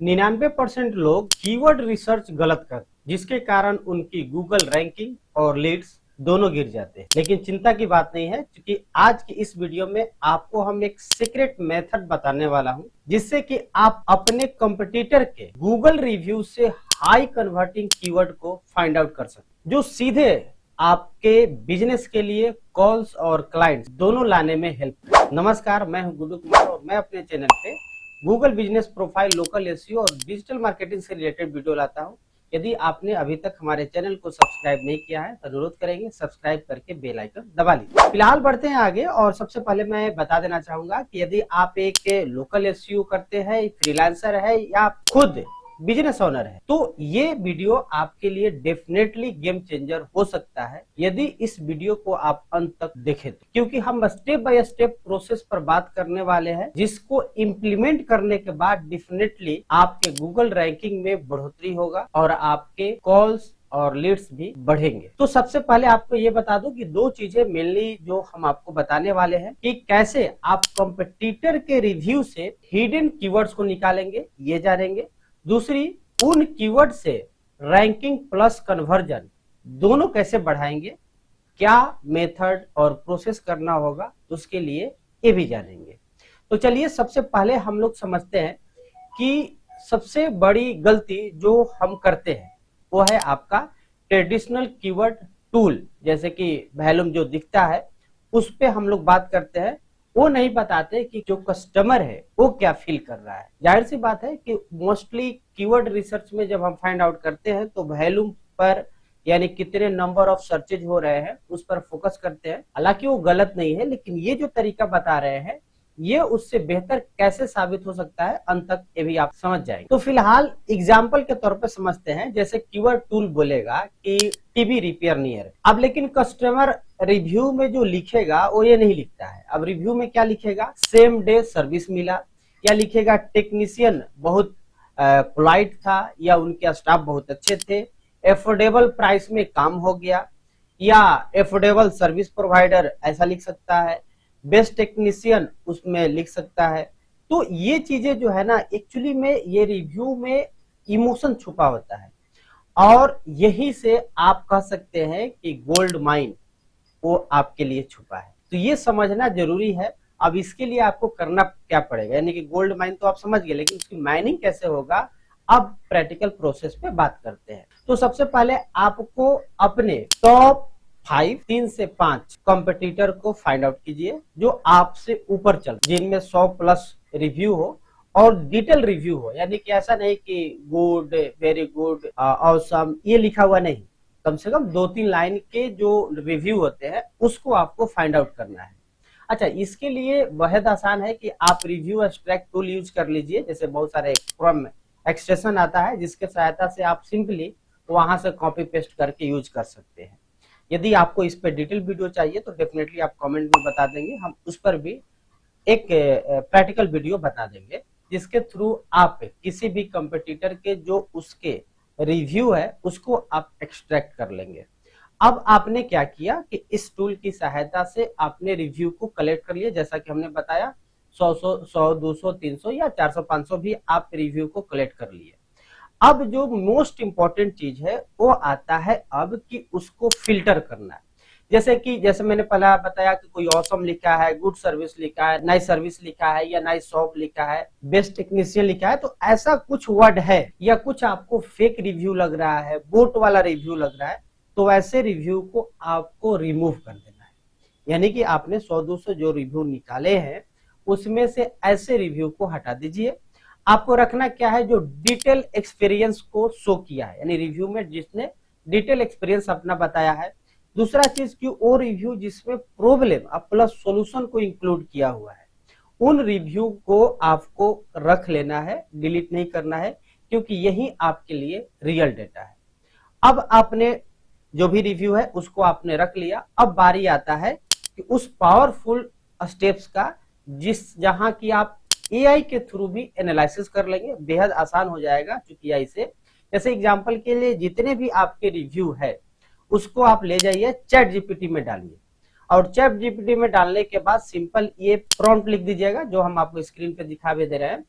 99% लोग keyword research गलत करते, जिसके कारण उनकी गूगल रैंकिंग और लीड्स दोनों गिर जाते हैं। लेकिन चिंता की बात नहीं है, क्योंकि आज की इस वीडियो में आपको हम एक सीक्रेट मेथड बताने वाला हूं, जिससे कि आप अपने कंपटीटर के गूगल रिव्यू से हाई कन्वर्टिंग कीवर्ड को फाइंड आउट कर सकते, जो सीधे आपके बिजनेस के लिए कॉल्स और क्लाइंट्स दोनों लाने में हेल्प करें। नमस्कार, मैं हूं गुड्डू कुमार और मैं अपने चैनल पे Google business profile, local SEO और डिजिटल मार्केटिंग से रिलेटेड वीडियो लाता हूं। यदि आपने अभी तक हमारे चैनल को सब्सक्राइब नहीं किया है तो अनुरोध करेंगे सब्सक्राइब करके बेल आइकन दबा लीजिए। फिलहाल बढ़ते हैं आगे, और सबसे पहले मैं बता देना चाहूंगा कि यदि आप एक लोकल एसईओ करते हैं, फ्रीलांसर है या खुद बिजनेस ओनर है, तो ये वीडियो आपके लिए डेफिनेटली गेम चेंजर हो सकता है यदि इस वीडियो को आप अंत तक देखें तो। क्योंकि हम स्टेप बाय स्टेप प्रोसेस पर बात करने वाले हैं, जिसको इम्प्लीमेंट करने के बाद डेफिनेटली आपके गूगल रैंकिंग में बढ़ोतरी होगा और आपके कॉल्स और लीड्स भी बढ़ेंगे। तो सबसे पहले आपको ये बता दूं कि दो चीजें मेनली जो हम आपको बताने वाले हैं कि कैसे आप कंपटीटर के रिव्यू से हिडन कीवर्ड्स को निकालेंगे, ये जानेंगे। दूसरी, उन कीवर्ड से रैंकिंग प्लस कन्वर्जन दोनों कैसे बढ़ाएंगे, क्या मेथड और प्रोसेस करना होगा उसके लिए ये भी जानेंगे। तो चलिए सबसे पहले हम लोग समझते हैं कि सबसे बड़ी गलती जो हम करते हैं वो है आपका ट्रेडिशनल कीवर्ड टूल, जैसे कि वैल्यूम जो दिखता है उस पे हम लोग बात करते हैं। वो नहीं बताते कि जो कस्टमर है वो क्या फील कर रहा है। जाहिर सी बात है कि मोस्टली कीवर्ड रिसर्च में जब हम फाइंड आउट करते हैं तो वैल्यूम पर, यानी कितने नंबर ऑफ सर्चेज हो रहे हैं, उस पर फोकस करते हैं। हालांकि वो गलत नहीं है, लेकिन ये जो तरीका बता रहे हैं ये उससे बेहतर कैसे साबित हो सकता है अंत तक ये भी आप समझ जाएंगे। तो फिलहाल एग्जाम्पल के तौर पे समझते हैं। जैसे कीवर्ड टूल बोलेगा कि टीवी रिपेयर नियर, अब लेकिन कस्टमर रिव्यू में जो लिखेगा वो ये नहीं लिखता है। अब रिव्यू में क्या लिखेगा, सेम डे सर्विस मिला, या लिखेगा टेक्नीशियन बहुत पोलाइट था, या उनके स्टाफ बहुत अच्छे थे, एफोर्डेबल प्राइस में काम हो गया, या एफोर्डेबल सर्विस प्रोवाइडर ऐसा लिख सकता है, बेस्ट टेक्नीशियन उसमें लिख सकता है। तो ये चीजें जो है ना, एक्चुअली में ये रिव्यू में इमोशन छुपा होता है, और यही से आप कह सकते हैं कि गोल्ड माइन वो आपके लिए छुपा है। तो ये समझना जरूरी है। अब इसके लिए आपको करना क्या पड़ेगा, यानी कि गोल्ड माइन तो आप समझ गए, लेकिन उसकी माइनिंग कैसे होगा अब प्रैक्टिकल प्रोसेस पे बात करते हैं। तो सबसे पहले आपको अपने टॉप 5, 3 से 5 कंपटीटर को फाइंड आउट कीजिए जो आपसे ऊपर चल, जिनमें 100 प्लस रिव्यू हो और डिटेल रिव्यू हो। यानी कि ऐसा नहीं कि गुड, वेरी गुड, ऑसम ये लिखा हुआ नहीं, कम से कम 2-3 लाइन के जो रिव्यू होते हैं उसको आपको फाइंड आउट करना है। अच्छा, इसके लिए बेहद आसान है कि आप रिव्यू एक्सट्रैक्ट टूल यूज कर लीजिए। जैसे बहुत सारे क्रोम एक्सटेंशन आता है जिसके सहायता से आप सिंपली वहां से कॉपी पेस्ट करके यूज कर सकते हैं। यदि आपको इस पे डिटेल वीडियो चाहिए तो डेफिनेटली आप कमेंट में बता देंगे, हम उस पर भी एक प्रैक्टिकल वीडियो बता देंगे, जिसके थ्रू आप किसी भी कंपटीटर के जो उसके रिव्यू है उसको आप एक्सट्रैक्ट कर लेंगे। अब आपने क्या किया कि इस टूल की सहायता से आपने रिव्यू को कलेक्ट कर लिया। जैसा कि हमने बताया 100, 200, 300 या 400, 500 भी आप रिव्यू को कलेक्ट कर लिए। अब जो मोस्ट इंपॉर्टेंट चीज है वो आता है अब कि उसको फिल्टर करना है। जैसे मैंने पहला बताया कि कोई ऑसम लिखा है, गुड सर्विस लिखा है, नाइस सर्विस लिखा है, या नाइस शॉप लिखा है, बेस्ट टेक्नीशियन लिखा है, तो ऐसा कुछ वर्ड है या कुछ आपको फेक रिव्यू लग रहा है, बोट वाला रिव्यू लग रहा है, तो ऐसे रिव्यू को आपको रिमूव कर देना है। यानी कि आपने 100-200 जो रिव्यू निकाले हैं उसमें से ऐसे रिव्यू को हटा दीजिए। आपको रखना क्या है, जो डिटेल एक्सपीरियंस को शो किया है, यानी रिव्यू में जिसने डिटेल एक्सपीरियंस अपना बताया है। दूसरा चीज कि वो रिव्यू जिसमें प्रॉब्लम प्लस सॉल्यूशन को इंक्लूड किया हुआ है, उन रिव्यू को आपको रख लेना है, डिलीट नहीं करना है, क्योंकि यही आपके लिए रियल डेटा है। अब आपने जो भी रिव्यू है उसको आपने रख लिया। अब बारी आता है कि उस पावरफुल स्टेप्स का जहां की आप एआई के थ्रू भी एनालिसिस कर लेंगे। बेहद आसान हो जाएगा चूंकि एआई से। जैसे एग्जांपल के लिए जितने भी आपके रिव्यू है उसको आप ले जाइए चैट जीपीटी में डालिए, और चैट जीपीटी में डालने के बाद सिंपल ये प्रॉम्प्ट लिख दीजिएगा जो हम आपको स्क्रीन पे दिखा भी दे रहे हैं।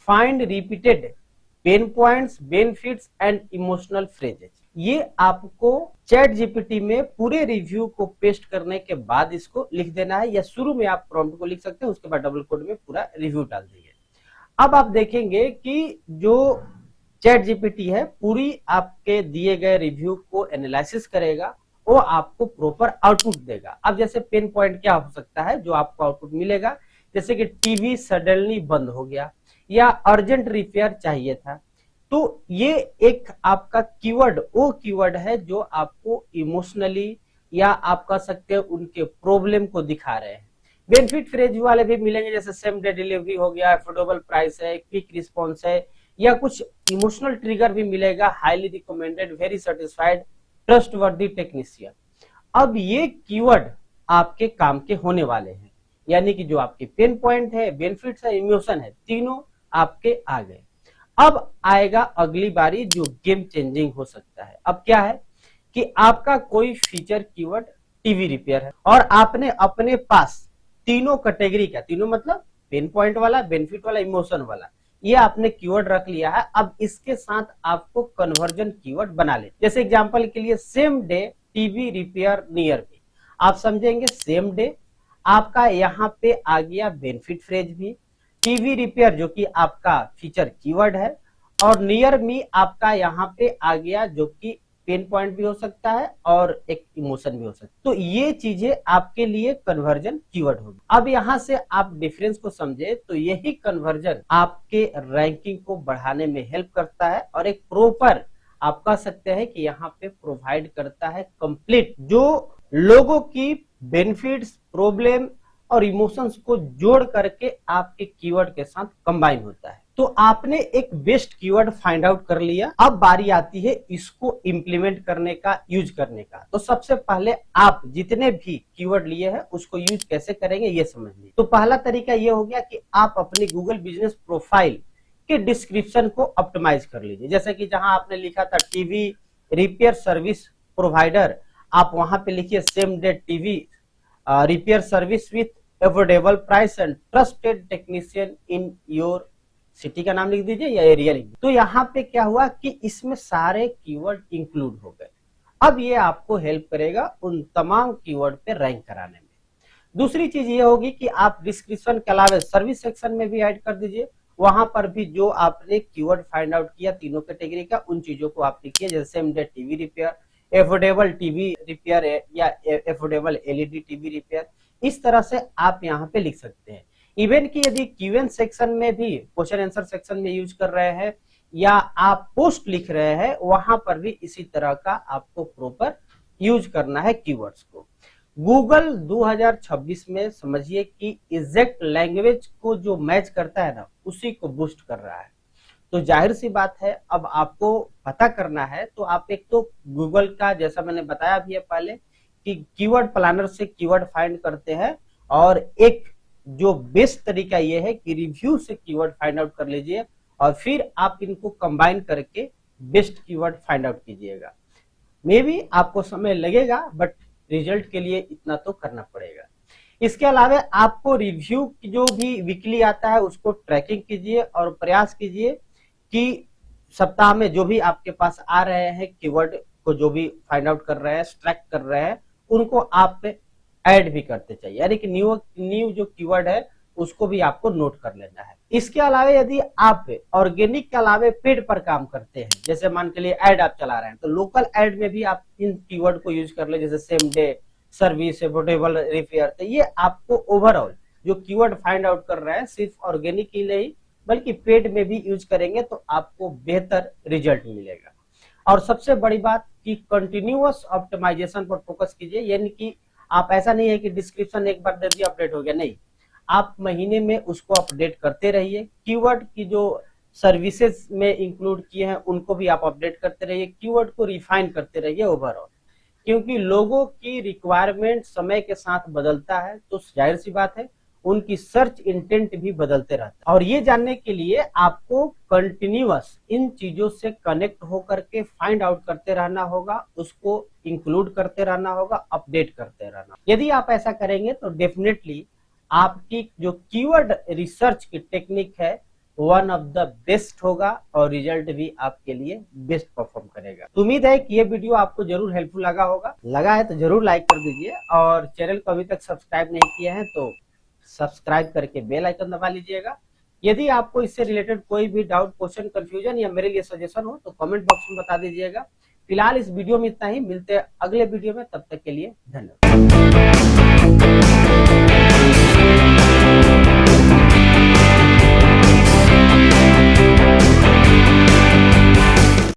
Find repeated pen points, benefits and emotional phrases. ये आपको चैट जीपीटी में पूरे रिव्यू को पेस्ट करने के बाद इसको लिख देना है, या शुरू में आप प्रॉम्प्ट को लिख सकते हैं, उसके बाद डबल कोट में पूरा रिव्यू डाल दीजिए। अब आप देखेंगे कि जो चैट जीपीटी है पूरी आपके दिए गए रिव्यू को एनालिसिस करेगा, वो आपको प्रॉपर आउटपुट देगा। अब जैसे पेन पॉइंट क्या हो सकता है जो आपको आउटपुट मिलेगा, जैसे कि टीवी सडनली बंद हो गया या अर्जेंट रिपेयर चाहिए था। तो ये एक आपका कीवर्ड वो कीवर्ड है जो आपको इमोशनली या आप कह सकते हैं उनके प्रॉब्लम को दिखा रहे हैं। बेनिफिट फ्रेज वाले भी मिलेंगे, जैसे सेम डे डिलीवरी हो गया, अफोर्डेबल प्राइस है, क्विक रिस्पॉन्स है, या कुछ इमोशनल ट्रिगर भी मिलेगा, highly recommended, very satisfied, trustworthy technician. अब ये कीवर्ड आपके काम के होने वाले हैं, यानी कि जो आपके पेन पॉइंट है, बेनिफिट्स है, इमोशन है, तीनों आपके आ गए। अब आएगा अगली बारी जो गेम चेंजिंग हो सकता है। अब क्या है कि आपका कोई फीचर कीवर्ड टीवी रिपेयर है और आपने अपने पास तीनों कैटेगरी का, तीनों मतलब पेन पॉइंट वाला, बेनिफिट वाला, इमोशन वाला, ये आपने कीवर्ड रख लिया है। अब इसके साथ आपको कन्वर्जन कीवर्ड बना ले। जैसे एग्जांपल के लिए same day TV repair near me, आप समझेंगे सेम डे आपका यहाँ पे आ गया बेनिफिट फ्रेज भी, टीवी रिपेयर जो कि आपका फीचर कीवर्ड है, और नियर मी आपका यहाँ पे आ गया जो कि पेन पॉइंट भी हो सकता है और एक इमोशन भी हो सकता है। तो ये चीजें आपके लिए कन्वर्जन कीवर्ड होगी। अब यहाँ से आप डिफरेंस को समझे तो यही कन्वर्जन आपके रैंकिंग को बढ़ाने में हेल्प करता है और एक प्रॉपर आप कह सकते हैं कि यहाँ पे प्रोवाइड करता है कंप्लीट, जो लोगों की बेनिफिट्स, प्रॉब्लम और इमोशंस को जोड़ करके आपके कीवर्ड के साथ कंबाइन होता है। तो आपने एक बेस्ट कीवर्ड फाइंड आउट कर लिया। अब बारी आती है इसको इंप्लीमेंट करने का, यूज करने का। तो सबसे पहले आप जितने भी कीवर्ड लिए हैं उसको यूज कैसे करेंगे ये समझ लीजिए। तो पहला तरीका ये हो गया कि आप अपनी गूगल बिजनेस प्रोफाइल के डिस्क्रिप्शन को ऑप्टिमाइज कर लीजिए। जैसे कि जहां आपने लिखा था टीवी रिपेयर सर्विस प्रोवाइडर, आप वहां पे लिखिए same day TV repair service with affordable price and trusted technician in your city का नाम लिख दीजिए या एरिया लिख दीजिए। तो यहाँ पे क्या हुआ कि इसमें सारे कीवर्ड इंक्लूड हो गए। अब ये आपको हेल्प करेगा उन तमाम कीवर्ड पे रैंक कराने में। दूसरी चीज ये होगी कि आप डिस्क्रिप्शन के अलावा सर्विस सेक्शन में भी ऐड कर दीजिए। वहां पर भी जो आपने कीवर्ड फाइंड आउट किया तीनों कैटेगरी का, उन चीजों को आप लिखिए, जैसे same day TV repair, affordable TV repair या एफोर्डेबल एलईडी टीवी रिपेयर। इस तरह से आप यहाँ पे लिख सकते हैं। इवन की यदि क्यूएन सेक्शन में भी, क्वेश्चन आंसर सेक्शन में यूज कर रहे हैं या आप पोस्ट लिख रहे हैं, वहां पर भी इसी तरह का आपको प्रॉपर यूज करना है कीवर्ड्स को। गूगल 2026 में समझिए कि एग्जैक्ट लैंग्वेज को जो मैच करता है ना, उसी को बूस्ट कर रहा है। तो जाहिर सी बात है, अब आपको पता करना है तो आप एक तो गूगल का, जैसा मैंने बताया भी है पहले, कि कीवर्ड प्लानर से कीवर्ड फाइंड करते हैं, और एक जो बेस्ट तरीका ये है कि रिव्यू से कीवर्ड फाइंड आउट कर लीजिए और फिर आप इनको कंबाइन करके बेस्ट कीवर्ड फाइंड आउट कीजिएगा। मे बी आपको समय लगेगा, बट रिजल्ट के लिए इतना तो करना पड़ेगा। इसके अलावा आपको रिव्यू जो भी वीकली आता है उसको ट्रैकिंग कीजिए और प्रयास कीजिए कि सप्ताह में जो भी आपके पास आ रहे हैं कीवर्ड को, जो भी फाइंड आउट कर रहे हैं, ट्रैक कर रहे हैं, उनको आप ऐड भी करते चाहिए, यानी कि न्यू जो कीवर्ड है उसको भी आपको नोट कर लेना है। इसके अलावा यदि आप ऑर्गेनिक के अलावा पेड पर काम करते हैं, जैसे मान के लिए ऐड आप चला रहे हैं, तो लोकल ऐड में भी आप इन कीवर्ड को यूज कर ले, जैसे same day service, affordable repair. तो ये आपको ओवरऑल जो कीवर्ड फाइंड आउट कर रहे हैं सिर्फ ऑर्गेनिक ही नहीं बल्कि पेड में भी यूज करेंगे तो आपको बेहतर रिजल्ट मिलेगा। और सबसे बड़ी बात कि कंटिन्यूअस ऑप्टिमाइजेशन पर फोकस कीजिए, यानी कि आप ऐसा नहीं है कि डिस्क्रिप्शन एक बार दे दिया अपडेट हो गया, नहीं, आप महीने में उसको अपडेट करते रहिए। कीवर्ड की जो सर्विसेज में इंक्लूड किए हैं उनको भी आप अपडेट करते रहिए, कीवर्ड को रिफाइन करते रहिए ओवरऑल, क्योंकि लोगों की रिक्वायरमेंट समय के साथ बदलता है, तो जाहिर सी बात है उनकी सर्च इंटेंट भी बदलते रहता है। और ये जानने के लिए आपको कंटिन्यूअस इन चीजों से कनेक्ट होकर के फाइंड आउट करते रहना होगा, उसको इंक्लूड करते रहना होगा, अपडेट करते रहना। यदि आप ऐसा करेंगे तो डेफिनेटली आपकी जो कीवर्ड रिसर्च की टेक्निक है वन ऑफ द बेस्ट होगा और रिजल्ट भी आपके लिए बेस्ट परफॉर्म करेगा। तो उम्मीद है कि ये वीडियो आपको जरूर हेल्पफुल लगा होगा। लगा है तो जरूर लाइक कर दीजिए और चैनल को अभी तक सब्सक्राइब नहीं किया है तो सब्सक्राइब करके बेल आइकन दबा लीजिएगा। यदि आपको इससे रिलेटेड कोई भी डाउट, क्वेश्चन, कंफ्यूजन या मेरे लिए सजेशन हो तो कमेंट बॉक्स में बता दीजिएगा। फिलहाल इस वीडियो में इतना ही, मिलते हैं अगले वीडियो में, तब तक के लिए धन्यवाद।